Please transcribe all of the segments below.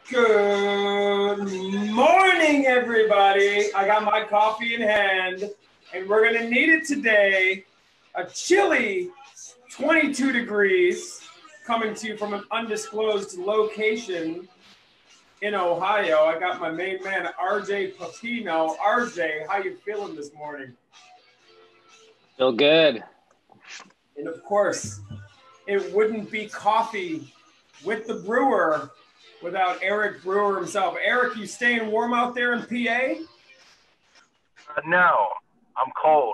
Good morning, everybody. I got my coffee in hand, and we're going to need it today. A chilly 22 degrees coming to you from an undisclosed location in Ohio. I got my main man, RJ Pepino. RJ, how you feeling this morning? Feel good. And of course, it wouldn't be coffee with the brewer without Eric Brewer himself. Eric, you staying warm out there in PA? No, I'm cold.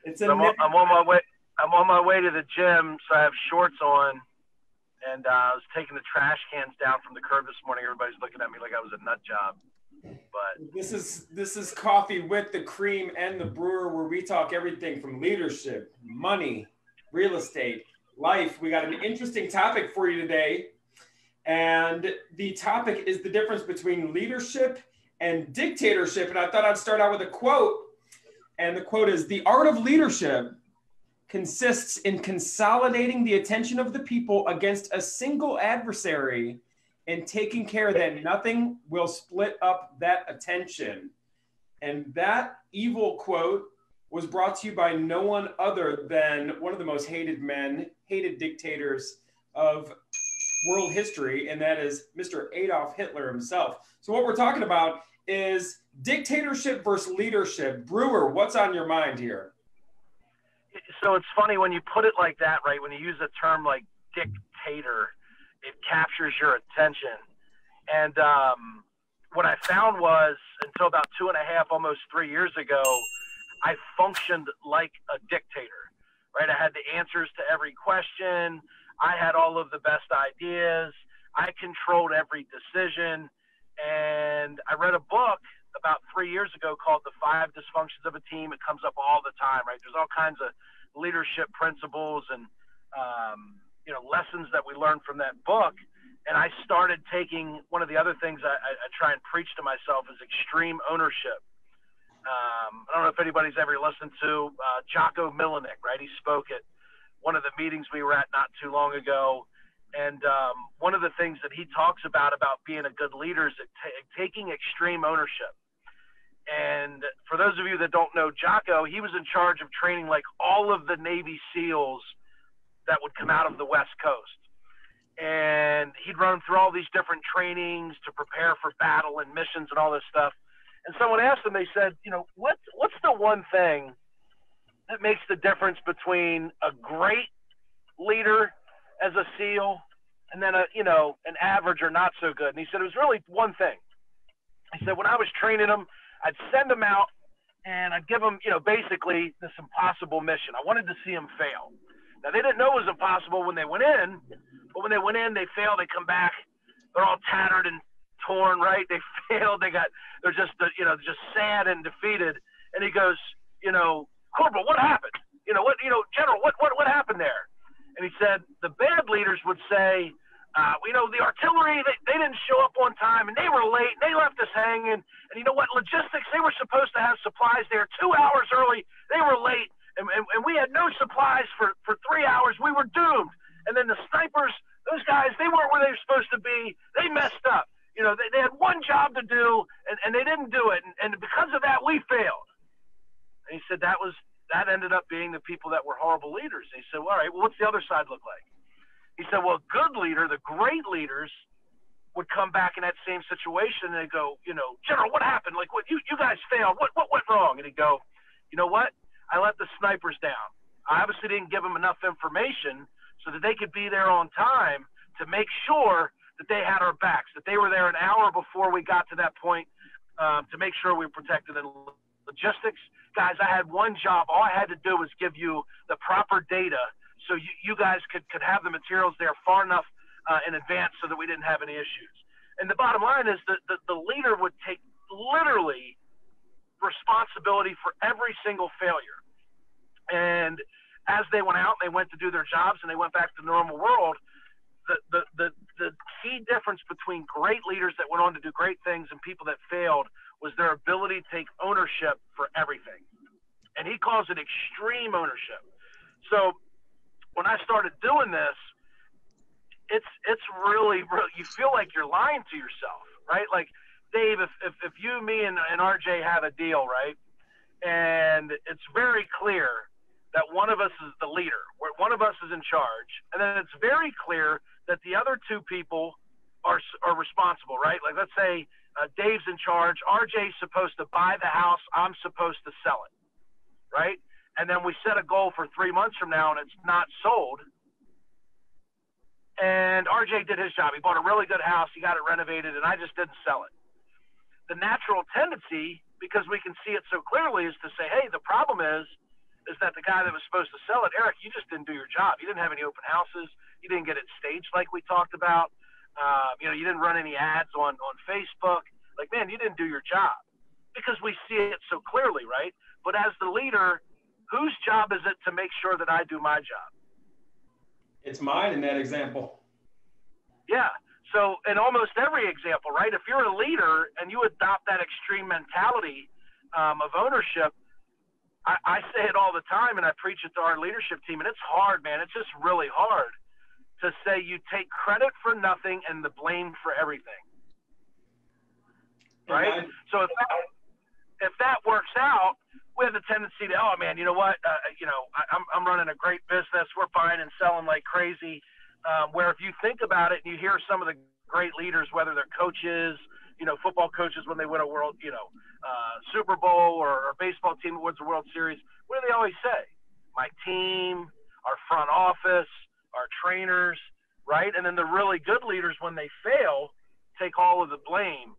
I'm on my way. I'm on my way to the gym, so I have shorts on, and I was taking the trash cans down from the curb this morning. Everybody's looking at me like I was a nut job. But this is coffee with the cream and the brewer, where we talk everything from leadership, money, real estate, life. We got an interesting topic for you today. And the topic is the difference between leadership and dictatorship. And I thought I'd start out with a quote. And the quote is, "The art of leadership consists in consolidating the attention of the people against a single adversary and taking care that nothing will split up that attention." And that evil quote was brought to you by no one other than one of the most hated men, hated dictators of world history, and that is Mr. Adolf Hitler himself. So what we're talking about is dictatorship versus leadership. Brewer, what's on your mind here? So it's funny when you put it like that, right? When you use a term like dictator, it captures your attention. And what I found was, until about 2.5, almost 3 years ago, I functioned like a dictator, right? I had the answers to every question. I had all of the best ideas. I controlled every decision. And I read a book about 3 years ago called The 5 Dysfunctions of a Team. It comes up all the time, right? There's all kinds of leadership principles and, lessons that we learned from that book. And I started taking, one of the other things I try and preach to myself is extreme ownership. I don't know if anybody's ever listened to Jocko Millenick, right? He spoke at one of the meetings we were at not too long ago. And one of the things that he talks about being a good leader is taking extreme ownership. And for those of you that don't know Jocko, he was in charge of training like all of the Navy SEALs that would come out of the West Coast. And he'd run through all these different trainings to prepare for battle and missions and all this stuff. And someone asked him, they said, what's the one thing that makes the difference between a great leader as a SEAL and then an average or not so good? And he said, it was really one thing. He said, when I was training them, I'd send them out and I'd give them, basically this impossible mission. I wanted to see them fail. Now, they didn't know it was impossible when they went in, but when they went in, they failed. They come back, they're all tattered and torn, right? They failed. They're just sad and defeated. And he goes, Corporal, what happened? General, what happened there? And he said, the bad leaders would say, the artillery, they didn't show up on time and they were late and they left us hanging. And you know what? Logistics, they were supposed to have supplies there 2 hours early. They were late and we had no supplies for 3 hours. We were doomed. And then the snipers, those guys, they weren't where they were supposed to be. They messed up. They had one job to do and they didn't do it. And because of that, we failed. And he said that ended up being the people that were horrible leaders. And he said, well, all right, well, what's the other side look like? He said, well, a good leader, the great leaders, would come back in that same situation and they'd go, General, what happened? Like, what you guys failed. What went wrong? And he'd go, you know what? I let the snipers down. I obviously didn't give them enough information so that they could be there on time to make sure that they had our backs, that they were there an hour before we got to that point to make sure we were protected in logistics. Guys, I had one job. All I had to do was give you the proper data so you guys could have the materials there far enough in advance so that we didn't have any issues. And the bottom line is that the leader would take literally responsibility for every single failure. And as they went out, they went to do their jobs and they went back to the normal world. The key difference between great leaders that went on to do great things and people that failed was their ability to take ownership for everything. And he calls it extreme ownership. So when I started doing this, it's really, really, you feel like you're lying to yourself, right? Like, Dave, if you, me, and RJ have a deal, right, and it's very clear that one of us is the leader, where one of us is in charge, and then it's very clear that the other two people are responsible, right? Like, let's say Dave's in charge, RJ's supposed to buy the house, I'm supposed to sell it, right? And then we set a goal for 3 months from now, and it's not sold. And RJ did his job. He bought a really good house. He got it renovated, and I just didn't sell it. The natural tendency, because we can see it so clearly, is to say, hey, the problem is that the guy that was supposed to sell it, Eric, you just didn't do your job. You didn't have any open houses. You didn't get it staged like we talked about. You didn't run any ads on Facebook. Like, man, you didn't do your job, because we see it so clearly, right? But as the leader, whose job is it to make sure that I do my job? It's mine in that example. Yeah. So in almost every example, right, if you're a leader and you adopt that extreme mentality of ownership, I say it all the time, and I preach it to our leadership team, and it's hard, man. It's just really hard to say you take credit for nothing and the blame for everything, right? So if that works out, we have the tendency to, oh man, you know what? I'm running a great business. We're buying and selling like crazy. Where if you think about it and you hear some of the great leaders, whether they're coaches, football coaches when they win a world, Super Bowl, or baseball team that wins the World Series, what do they always say? My team, our front office, our trainers, right? And then the really good leaders, when they fail, take all of the blame.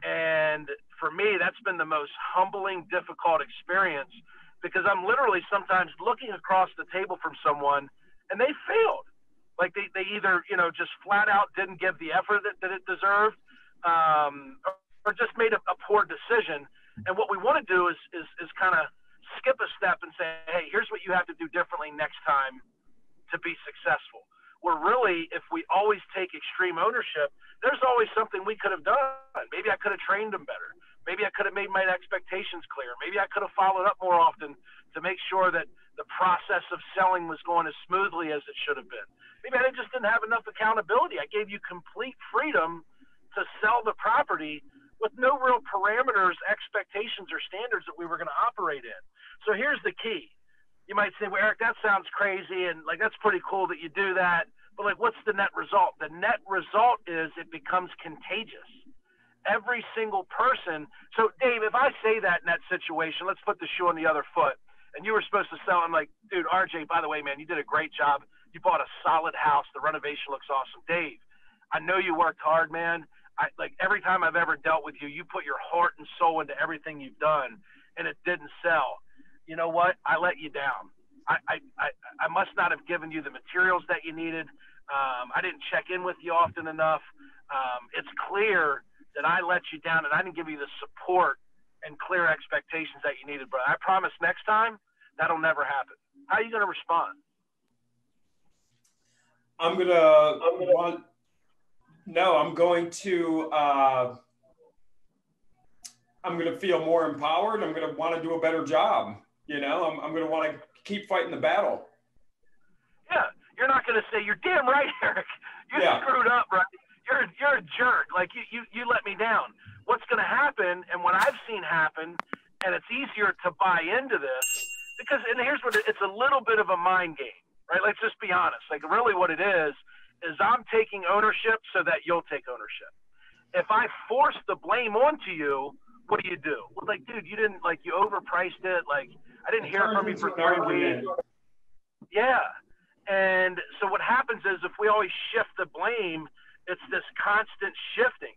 And for me, that's been the most humbling, difficult experience, because I'm literally sometimes looking across the table from someone and they failed. Like they either, just flat out didn't give the effort that it deserved, or just made a poor decision. And what we want to do is kind of skip a step and say, hey, here's what you have to do differently next time to be successful. Where really, if we always take extreme ownership, there's always something we could have done. Maybe I could have trained them better. Maybe I could have made my expectations clear. Maybe I could have followed up more often to make sure that the process of selling was going as smoothly as it should have been. Maybe I just didn't have enough accountability. I gave you complete freedom to sell the property with no real parameters, expectations, or standards that we were going to operate in. So here's the key. You might say, well, Eric, that sounds crazy, and like that's pretty cool that you do that, but like what's the net result? The net result is it becomes contagious. Every single person. So Dave, if I say that in that situation, let's put the shoe on the other foot, and you were supposed to sell, I'm like, dude, RJ, by the way, man, you did a great job. You bought a solid house. The renovation looks awesome. Dave, I know you worked hard, man. Like every time I've ever dealt with you, you put your heart and soul into everything you've done, and it didn't sell. You know what? I let you down. I must not have given you the materials that you needed. I didn't check in with you often enough. It's clear that I let you down, and I didn't give you the support and clear expectations that you needed, brother. I promise next time that'll never happen. How are you going to respond? I'm going to feel more empowered. I'm going to want to do a better job. I'm going to want to keep fighting the battle. Yeah. You're not going to say, you're damn right, Eric. You screwed up, right? You're a jerk. Like you let me down. What's going to happen, and what I've seen happen, and it's easier to buy into this because, and here's what it's a little bit of a mind game, right? Let's just be honest. Like really what it is I'm taking ownership so that you'll take ownership. If I force the blame onto you, what do? Well, like, dude, you didn't, like, you overpriced it. Like, I didn't hear from you for 3 weeks. Yeah. And so what happens is if we always shift the blame, it's this constant shifting.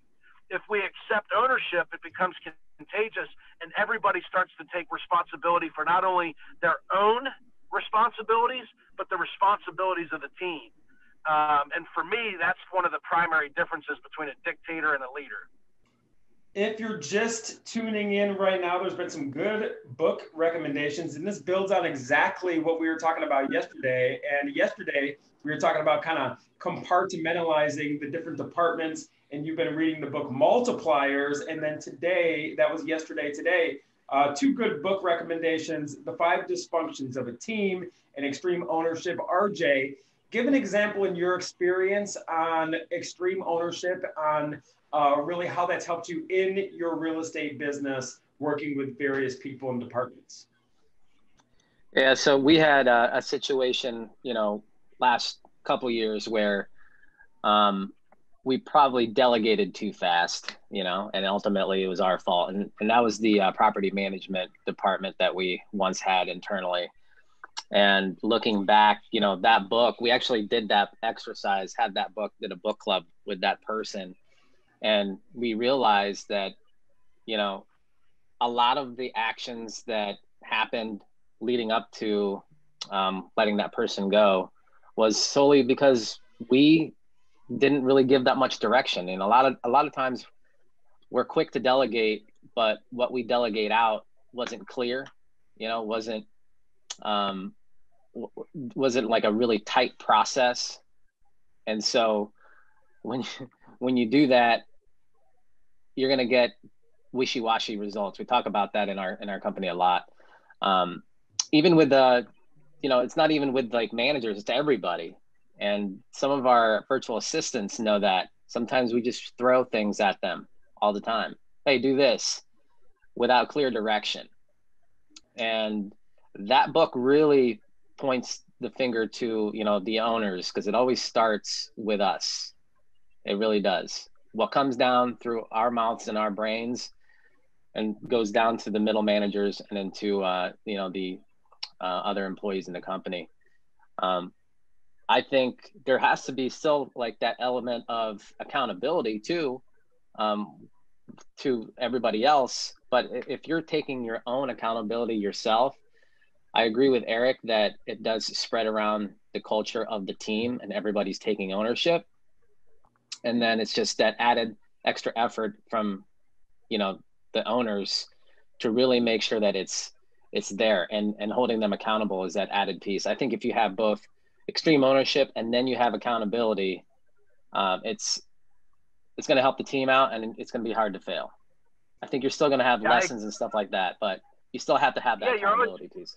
If we accept ownership, it becomes contagious, and everybody starts to take responsibility for not only their own responsibilities, but the responsibilities of the team. And for me, that's one of the primary differences between a dictator and a leader. If you're just tuning in right now, there's been some good book recommendations, and this builds on exactly what we were talking about yesterday. And yesterday, we were talking about kind of compartmentalizing the different departments, and you've been reading the book Multipliers. And then today, that was yesterday, today, 2 good book recommendations, The 5 Dysfunctions of a Team and Extreme Ownership. RJ, give an example in your experience on extreme ownership, on really how that's helped you in your real estate business, working with various people and departments. Yeah, so we had a situation, last couple years where we probably delegated too fast, and ultimately it was our fault. And that was the property management department that we once had internally. And looking back, that book, we actually did that exercise, had that book, did a book club with that person. And we realized that, a lot of the actions that happened leading up to letting that person go was solely because we didn't really give that much direction. And a lot of times we're quick to delegate, but what we delegate out wasn't clear, wasn't like a really tight process. And so when you do that, you're going to get wishy-washy results. We talk about that in our company a lot. Even with it's not even with like managers, it's everybody. And some of our virtual assistants know that sometimes we just throw things at them all the time. Hey, do this, without clear direction. And that book really points the finger to, the owners, because it always starts with us. It really does. What comes down through our mouths and our brains and goes down to the middle managers and into, the other employees in the company. I think there has to be still like that element of accountability too, to everybody else. But if you're taking your own accountability yourself, I agree with Eric that it does spread around the culture of the team and everybody's taking ownership. And then it's just that added extra effort from, the owners to really make sure that it's there, and holding them accountable is that added piece. I think if you have both extreme ownership and then you have accountability, it's going to help the team out, and it's going to be hard to fail. I think you're still going to have lessons and stuff like that, but you still have to have that accountability piece.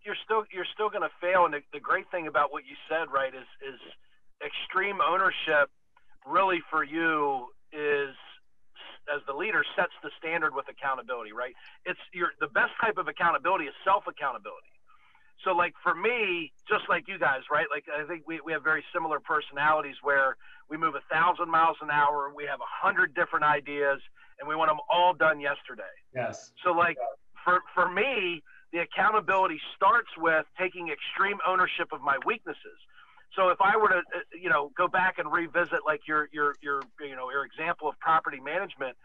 You're still going to fail. And the great thing about what you said, right, is extreme ownership really for you is, as the leader, sets the standard with accountability, right? The best type of accountability is self-accountability. So like for me, just like you guys, right? Like I think we have very similar personalities where we move 1,000 miles an hour. We have 100 different ideas and we want them all done yesterday. Yes. So like for me, the accountability starts with taking extreme ownership of my weaknesses. So if I were to, go back and revisit like your example of property management,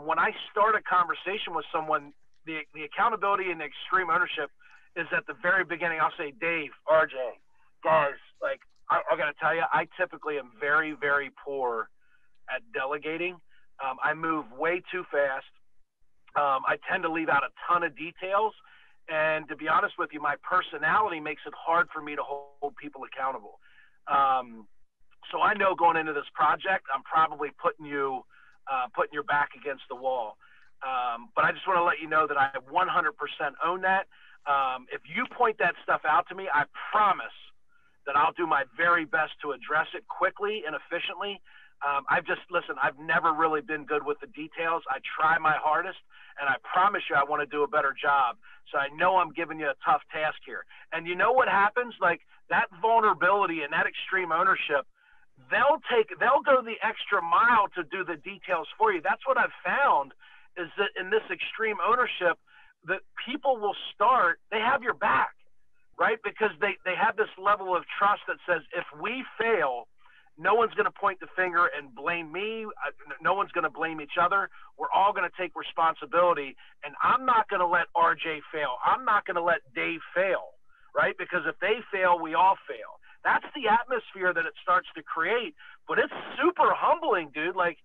when I start a conversation with someone, the accountability and the extreme ownership is at the very beginning. I'll say, Dave, RJ, guys, like I got to tell you, I typically am very, very poor at delegating. I move way too fast. I tend to leave out a ton of details. And to be honest with you, my personality makes it hard for me to hold people accountable. So I know going into this project, I'm probably putting your back against the wall. But I just want to let you know that I 100% own that. If you point that stuff out to me, I promise that I'll do my very best to address it quickly and efficiently. I've never really been good with the details. I try my hardest, and I promise you I want to do a better job. So I know I'm giving you a tough task here. And you know what happens? Like that vulnerability and that extreme ownership, they'll go the extra mile to do the details for you. That's what I've found is that in this extreme ownership, that people will start, they have your back, right? Because they have this level of trust that says if we fail, no one's going to point the finger and blame me. No one's going to blame each other. We're all going to take responsibility. And I'm not going to let RJ fail. I'm not going to let Dave fail, right? Because if they fail, we all fail. That's the atmosphere that it starts to create. But it's super humbling, dude. Like,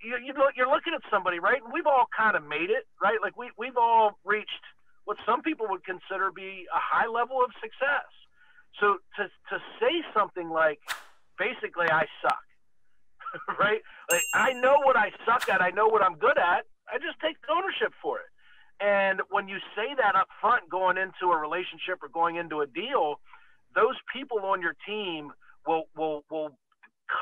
you're looking at somebody, right? And we've all kind of made it, right? Like we've all reached what some people would consider be a high level of success. So to say something like, basically, I suck, right? Like I know what I suck at. I know what I'm good at. I just take ownership for it. And when you say that up front, going into a relationship or going into a deal, those people on your team will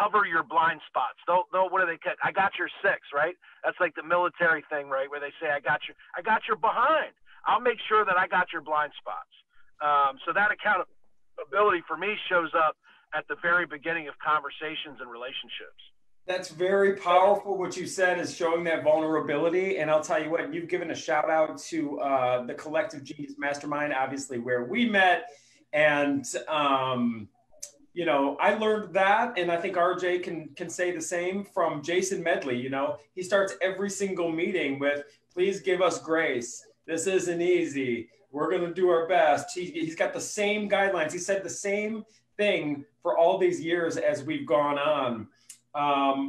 cover your blind spots. They'll what do they I got your 6, right? That's like the military thing, right? Where they say, I got your behind. I'll make sure that I got your blind spots. So that accountability for me shows up at the very beginning of conversations and relationships. That's very powerful. What you said is showing that vulnerability. And I'll tell you what, you've given a shout out to the Collective Genius Mastermind, obviously where we met. And, you know, I learned that, and I think RJ can say the same from Jason Medley. You know, he starts every single meeting with, please give us grace. This isn't easy. We're going to do our best. He's got the same guidelines. He said the same thing for all these years as we've gone on.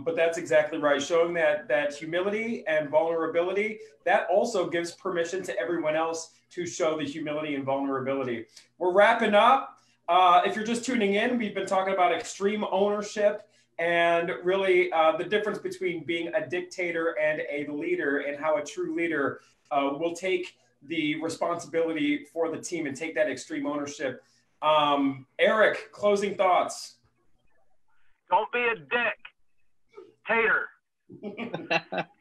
But that's exactly right. Showing that humility and vulnerability, that also gives permission to everyone else to show the humility and vulnerability. We're wrapping up. If you're just tuning in, we've been talking about extreme ownership and really the difference between being a dictator and a leader, and how a true leader will take the responsibility for the team and take that extreme ownership. Eric, closing thoughts. Don't be a dick. Tater.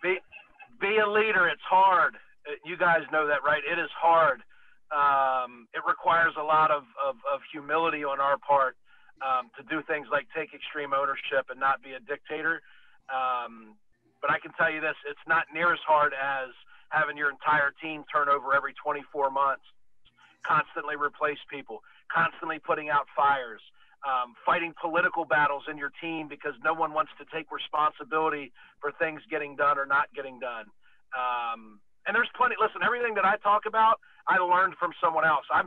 Be a leader. It's hard. You guys know that, right? It is hard. It requires a lot of humility on our part to do things like take extreme ownership and not be a dictator. But I can tell you this, it's not near as hard as having your entire team turn over every 24 months, constantly replace people, constantly putting out fires, fighting political battles in your team because no one wants to take responsibility for things getting done or not getting done. And there's plenty. Listen, everything that I talk about, I learned from someone else. I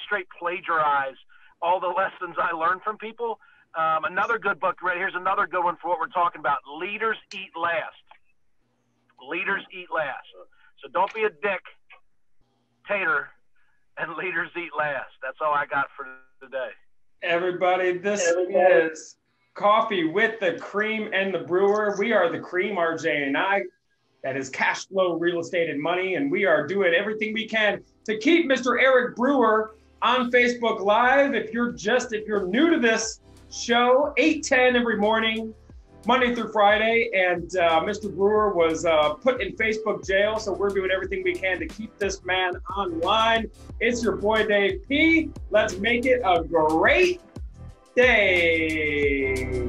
straight plagiarize all the lessons I learned from people. Another good book, right here's another good one for what we're talking about. Leaders eat last. Leaders eat last. So don't be a dictator, and leaders eat last. That's all I got for today. Everybody, this is Coffee with the Cream and the Brewer. We are the Cream, RJ and I. That is cash flow, real estate, and money. And we are doing everything we can to keep Mr. Eric Brewer on Facebook Live. If you're new to this show, 8:10 every morning, Monday through Friday. And Mr. Brewer was put in Facebook jail. So we're doing everything we can to keep this man online. It's your boy, Dave P. Let's make it a great day.